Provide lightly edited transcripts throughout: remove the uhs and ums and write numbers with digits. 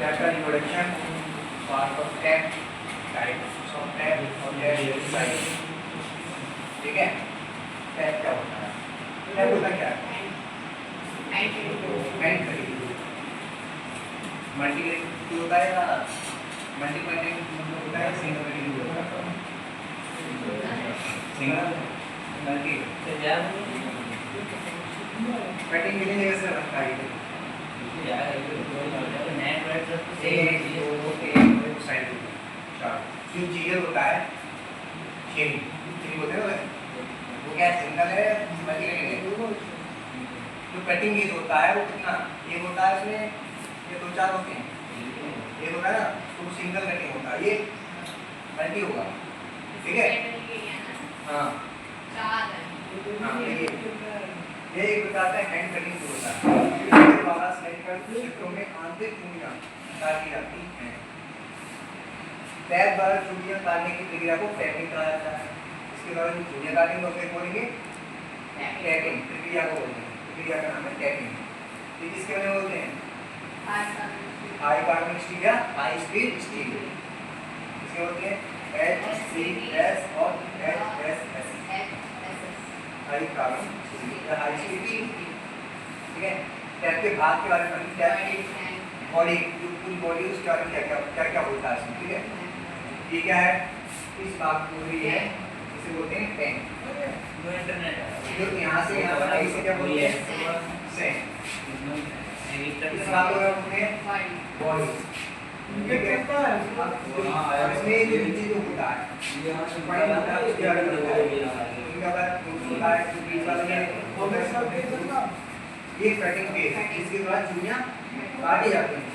chapter introduction, part of tab, types of tab और tab size. ठीक है? tab क्या होता है? tab होता क्या है? एंट्री. मल्टी होता है ना? मल्टी होता है सिंगल होता है. Single multi. पैटिंग के लिए कैसे रखा है? जो जीरो होता है थ्री होते हैं वो क्या सिंगल है जो कटिंग गेज होता है वो कितना ये होता है इसमें ये दो चार होते हैं ये होता है ना तो सिंगल कटिंग होता है ये मल्टी होगा ठीक है हाँ ये एक प्रकार का हैंड कटिंग होता है द्वारा सिलेंडर क्षेत्रों में आंतरिक चूड़ियां काटी जाती हैं टैब द्वारा चूड़ियां काटने की प्रक्रिया को टैपिंग कहा जाता है इसके द्वारा जो चूड़ियां काटेंगे उसे बोलेंगे टैपिंग प्रक्रिया को बोलते हैं प्रक्रिया का नाम है टैपिंग ये किसके बारे में बोलते हैं हाई कार्बनिक स्टील या हाई स्पीड स्टील इसके बोलते हैं HCS और HSS हाई कार्बन या हाई स्पीड ठीक है टैप के भाग के बारे में टैप की बॉडी जो पूरी बॉडी उसके बारे में क्या क्या होता है इसमें ठीक है ये क्या है इस भाग पूरी है इसे बोलते हैं टैंक जो यहाँ से यहाँ पर इसे क्या बोलते हैं सेंट इस भाग को क्या बोलते हैं बॉडी इसमें जो नीचे जो होता है बड़ा होता है उसके बारे में इनका बात होता है जो बीच वाला है ये कटिंग पेज है इसके बाद चूड़ियां काटी जाती हैं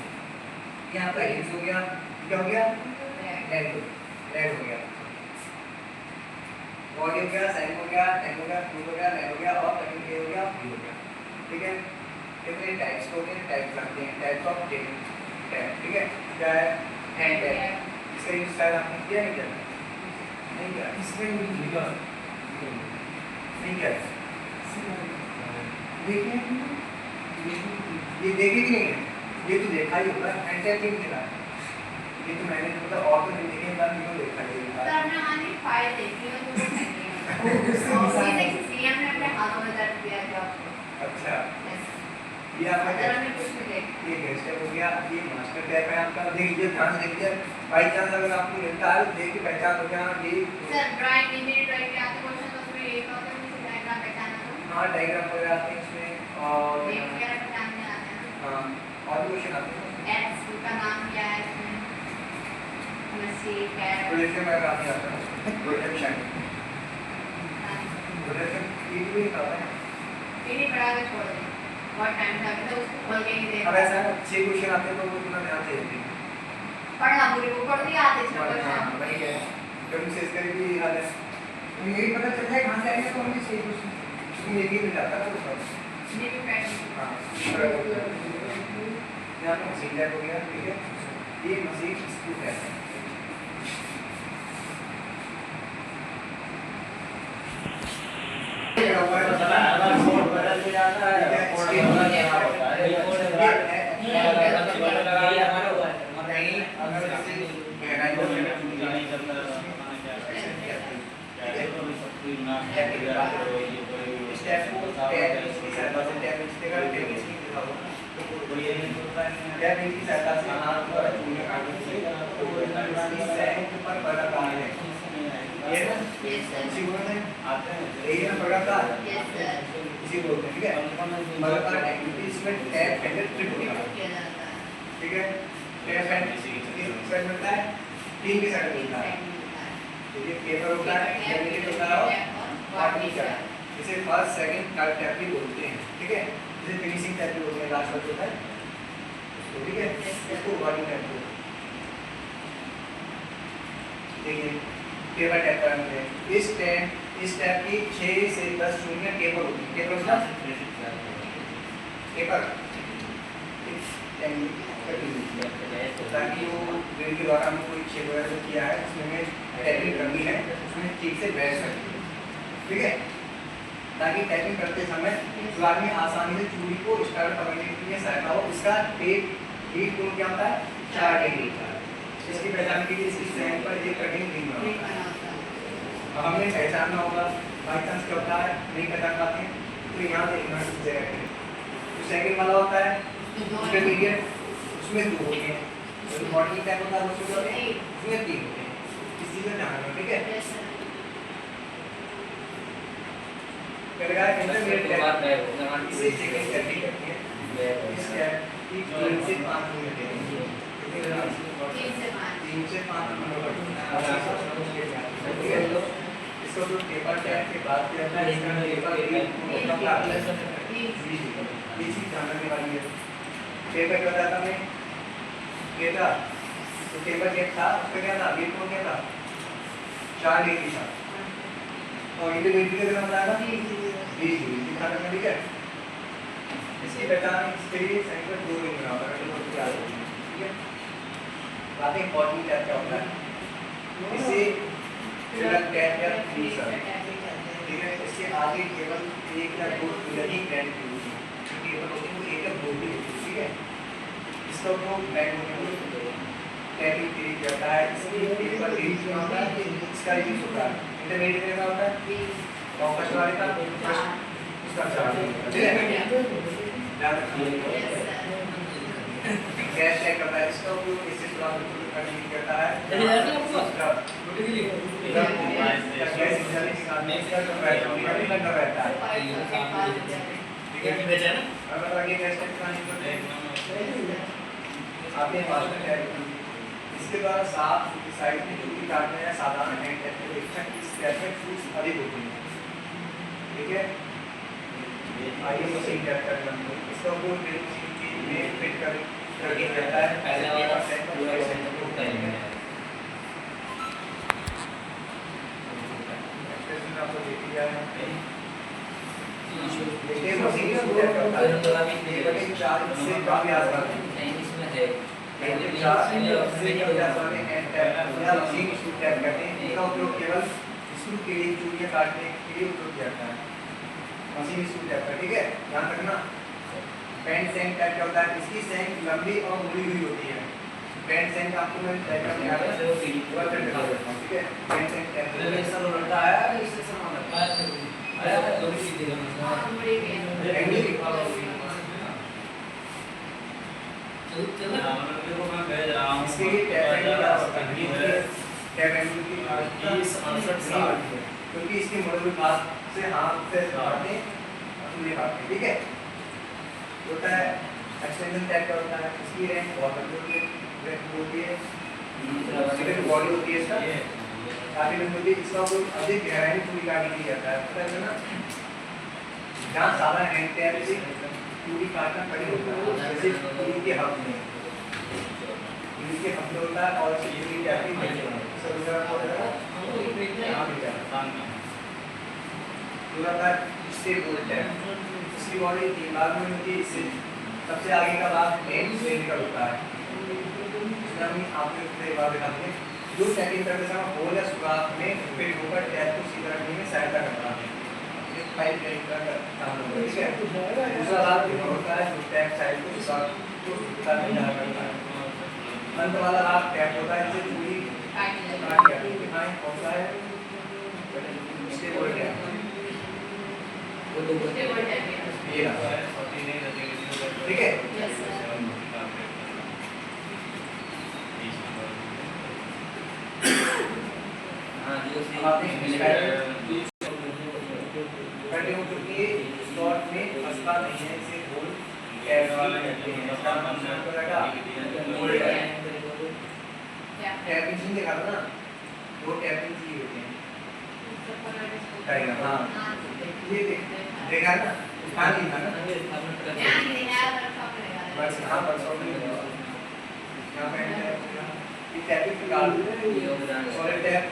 यहाँ पर हिंस हो गया क्या हो गया लेड हो गया बॉडी हो गया साइन हो गया टैग हो गया टू हो गया लेड हो गया और कटिंग पेज हो गया भी हो गया ठीक है कितने टाइप्स होते हैं टाइप्स रखते हैं टाइप्स ऑफ टैग ठीक है क्या है हैंड टैग इसका यूज शायद आपने किया नहीं किया इसमें नहीं किया देखिए ये देखे कि नहीं है ये तो देखा ही होगा हैंड टैग नहीं मिला ये तो मैंने मतलब और तो नहीं देखे बार नहीं देखा ये सर ने हमारी फाइल देखी है जो ये देखिए हमने अपने हाथों में दर्द दिया जब अच्छा ये आपका हमने कुछ नहीं देखा ये गेस्ट टैग हो गया ये मास्टर टैग है आपका देखिए ध्यान से देखिए बाई चांस अगर आपको मिलता है देख के पहचान हो गया ये सर ड्राइंग इंजीनियर ड्राइंग के आते क्वेश्चन तो उसमें एक होता है मुझे डायग्राम पहचानना तो हां डायग्राम वगैरह आते हैं इसमें और ये वगैरह पहचानने आते हैं हां और क्वेश्चन आते हैं एक्स का नाम क्या है इसमें मसीह है प्रोजेक्शन में आते हैं प्रोजेक्शन ये भी आता है ये पढ़ा के छोड़ दे बहुत टाइम लगा तो उसको खोल के ही देख अब ऐसा 6 क्वेश्चन आते हैं तो वो इतना ध्यान से देखते हैं पढ़ना पूरी वो पढ़ दिया आते इसमें हां क्वेश्चन वही है जब से इसका भी हाल है यही पता चल जाए कहां से आएंगे तो हमने 6 क्वेश्चन ये भी मिल जाता है तो ये भी पैटर्न हां यहाँ पर मशीन टैग हो गया ठीक है ये मशीन स्क्रू टैग है इसी बोलते हैं ठीक है मगर इसमें टैप हैंडल ट्रिप होता है ठीक है टैप हैंडल किस साइड मिलता है तीन के साइड मिलता है ये पेपर होता है लेमिनेट होता है और कार्टून का इसे फर्स्ट सेकंड थर्ड टैप भी बोलते हैं ठीक है इसे फिनिशिंग टैप भी बोलते हैं लास्ट वाला होता है तो ठीक है इसको बॉडी टैप बोलते हैं देखिए पेपर टैप करेंगे इस टैप की 6 से 10 चूड़ियां टेपर होती हैं टेपर मतलब पेपर ताकि वो ड्रिल के द्वारा हमने कोई छेद वगैरह जो किया है उसमें टैपिंग करनी है उसमें ठीक से बैठ सके ठीक है ताकि टैपिंग करते समय शुरुआत में आसानी से चूड़ी को स्टार्ट करने के लिए सहायता हो। इसका टेप हीट कोण क्या होता है 4 डिग्री का। इसकी पहचान के लिए इसकी स्टैंड पर एक कटिंग रिंग बनाता है। अब हमने पहचानना होगा, बाई चांस क्या होता है नहीं पहचान पाते हैं तो यहाँ देखना जगह पे जो सेकंड वाला होता है इंटरमीडिएट उसमें 2 होते हैं, जो मॉडलिंग टाइप होता है उसमें होते हैं उसमें 3 होते हैं। इस चीज में ध्यान रखना, ठीक है। Yes sir. करेगा इंटरमीडिएट टाइप इसे सेकंड करनी करती है इस टाइप की 3 से 5 मिनट देंगे, कितने मिनट 3 से 5 मिनट ठीक है। इसको जो पेपर टैप के बाद क्या होता है इसका पेपर ये चीज जानने वाली है। पेपर क्या होता है ये था तो पेपर क्या था उसका क्या था वेट कौन क्या था 4 डिग्री था और इंटरमीडिएट कितना बताया 20 डिग्री दिखा रहा है, ठीक है। इसकी पहचान इसके लिए सेंटर 2 रिंग बना होगा तो क्या होगी, ठीक है। बातें इंपॉर्टेंट क्या क्या होता है इसे फिलर टैप या फ्रीजर, ठीक है। इसके आगे केवल 1 या 2 फिलर ही ग्रैंड यूज है, केवल होती है 1 या 2 ही होती है, ठीक है। इसका उपयोग मैग्नेटिक टैपिंग के लिए करता है। इसकी पेपर रीड क्या होता है इसका यूज होता है। इंटरमीडिएट में क्या होता है और फर्स्ट वाले का उसका चार्ज ठीक है। गैस चेक करता है, इसका उपयोग इससे थोड़ा करने करता है गैस जलने के साथ में इसका जो बैटरी लगा रहता है, ठीक है। अब आगे गैस चेक करने आपने मास्टर टैग इसके द्वारा साफ साइड में चूड़ी काटने या साधारण हैंड टैग की अपेक्षा इस टैग में फूस अधिक होती है, ठीक है। आइए मशीन टैग कर लेंगे, इसका उपयोग ड्रिल मशीन की में फिट करके करता है। पहले वाला सेट पूरा सेट होता है एक्सप्रेशन आपको देख लिया है। ये मशीन का टैग करता है ये 4 से काफी आसान है इसमें है पहले 4 से कम आसान है टैग या मशीन स्क्रू टैग करते हैं। इसका उपयोग केवल स्क्रू के लिए चूड़ियां काटने के लिए उपयोग किया जाता है मशीन स्क्रू टैग का, ठीक है। ध्यान रखना पेंट सेंक टैग क्या होता है इसकी सेंक लंबी और मुड़ी हुई होती है। पेंट सेंक आपको मैं डायग्राम में आगे से पूरा कर देता हूं, ठीक है। पेंट सेंक टैग में सब लगता है इससे समान लगता है आया तो भी सीधे एंगल लिखा हुआ है इसके लिए टैग एंगल क्या होता है टैग एंगल की आवश्यकता है क्योंकि इसके मुड़े हुए हाथ से हाथ से काटते अपने काटते, ठीक है। होता है एक्सटेंशन टैग का होता है इसकी रेंज बहुत लंबी होती है सिर्फ बॉडी होती है इसका काफी लंबी होती है। इसका कोई अधिक गहराई पूरी काटने की जाता है पता है ना जहाँ सारा हैंड टैग से पूरी काटना कड़ी होता है जैसे पूरी के हाथ में पूरी के हाथ में होता है और पूरी टैपिंग नहीं होता है सब जगह होता है यहाँ भी जाता है पूरा का स्टेप बोलते हैं। इसकी बॉडी 3 भाग में होती है, इससे सबसे आगे का भाग मेन सिलेंडर होता है इसमें हम आपको एक बार बताते हैं जो टैपिंग करते समय होल या सुराख में फिट होकर टैप को सीधा रखने में सहायता करता है। ये पाइप का काम होता है, ठीक है। दूसरा भाग जो होता है जो टैप साइड को सुराख को सीधा करता है। अंत वाला भाग टैप होता है जिसे पूरी काट जाती है दिखाएं कौन सा है इसके बोलते हैं वो दो ये रहा ठीक है। कंटिन्यू क्योंकि स्लॉट में फंसता नहीं है इसे होल टैप वाला कहते हैं। इसका मतलब रहेगा टैपिंग से दिखा दो ना वो टैपिंग से होते हैं हाँ ये देखा ना हाँ नहीं था ना बस हाँ बस यहाँ पे ये टैपिंग की डाल सॉलिड टैप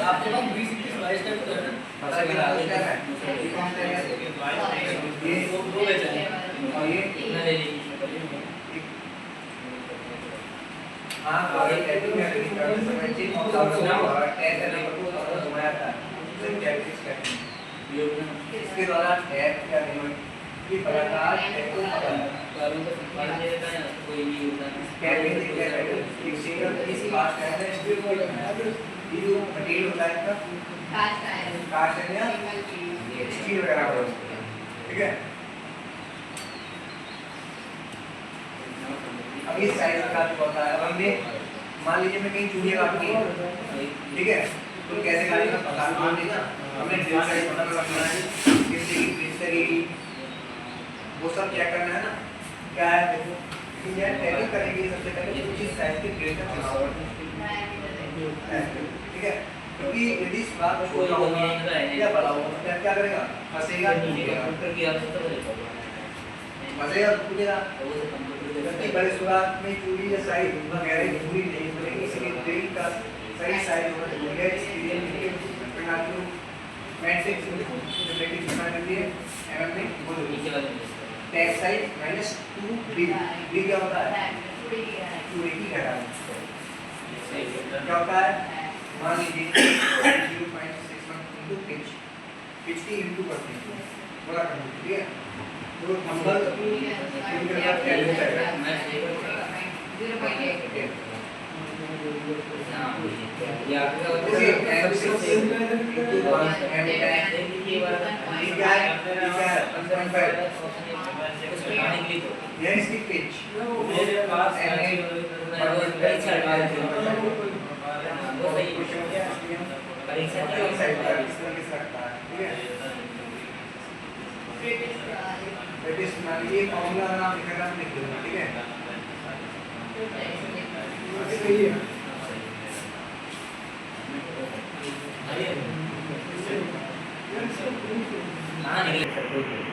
आपके पास 20 स्लाइस टाइप तो है ना पता चला क्या है ये कौन सा है ये दो बेच है और ये कितना ले ली हाँ आगे टैपिंग में नहीं करते समय चेक और टैप करने को घुमाया था सिर्फ टैपिंग करते हैं इसके द्वारा टैप क्या नहीं ये प्रकार टेक्टोन कारों का संभाल लेता है कोई नहीं होता है कैबिन क्या है एक सिंगल पीस कास्ट है ये जो मटेरियल होता है इसका कास्ट है या स्टील वगैरह का ठीक है अब इस साइज का जो होता है अब हमने मान लीजिए मैं कहीं चूड़ियां काटनी है ठीक है तो कैसे काटेगा पता मान लीजिए हमने ड्रिल साइज पता करना है कितने की पिच लगेगी वो सब चेक करना है ना क्या है देखो ये टैली करेंगे सबसे पहले कुछ इस साइज के ड्रिल का चुनाव ठीक है क्योंकि यदि बात छोटा होगा या बड़ा होगा तो क्या करेगा फंसेगा फंसेगा टूटेगा जबकि बड़े सुराख में चूड़ी या साइज वगैरह पूरी नहीं बनेगी इसलिए ड्रिल का सही साइज होना जरूरी है इसके लिए प्रकार की मैट्रिक्स जो मैट्रिक्स बना देती है एमएम में वो टैग साइज -2 बी बी क्या होता है चूड़ी की गहराई क्या होता है मान लीजिए 0.61 इनटू पिच पिच की इनटू करते हैं बड़ा करना ठीक है तो नंबर या ये इसकी पिच मेरे पास परीक्षा की साइड पर इस तरह से रखता है ठीक है ब्रिटिश मान लीजिए फॉर्मूला नाम लिखना लिख दो ठीक है सही है हाँ निकले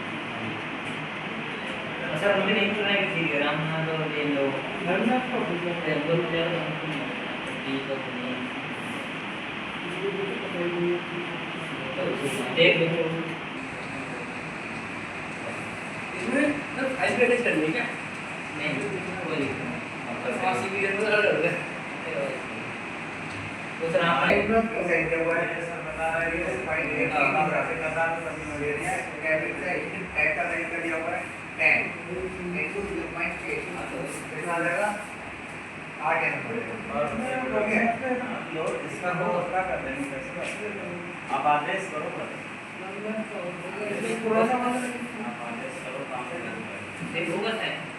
सर मुझे नहीं सुना कि ठीक है राम ना तो ये लो धरना को टेंपल पे ठीक है देख लो इसमें ना फाइल प्रेजेंट करनी है क्या नहीं कोई आपका फास्ट वीडियो में लग रहा है तो सर आप सेंटर हुआ है सर बता रहा है ये फाइल है ग्राफिक का काम करने में दे दिया है कैबिन से टैग का साइज कर दिया हुआ है 10 इनटू 0.8 कितना आ जाएगा 8 नंबर ठीक है इसका बहुत क्या कर देंगे कैसे आप आदेश करो थोड़ा सा आप आदेश करो काम देख होगा सर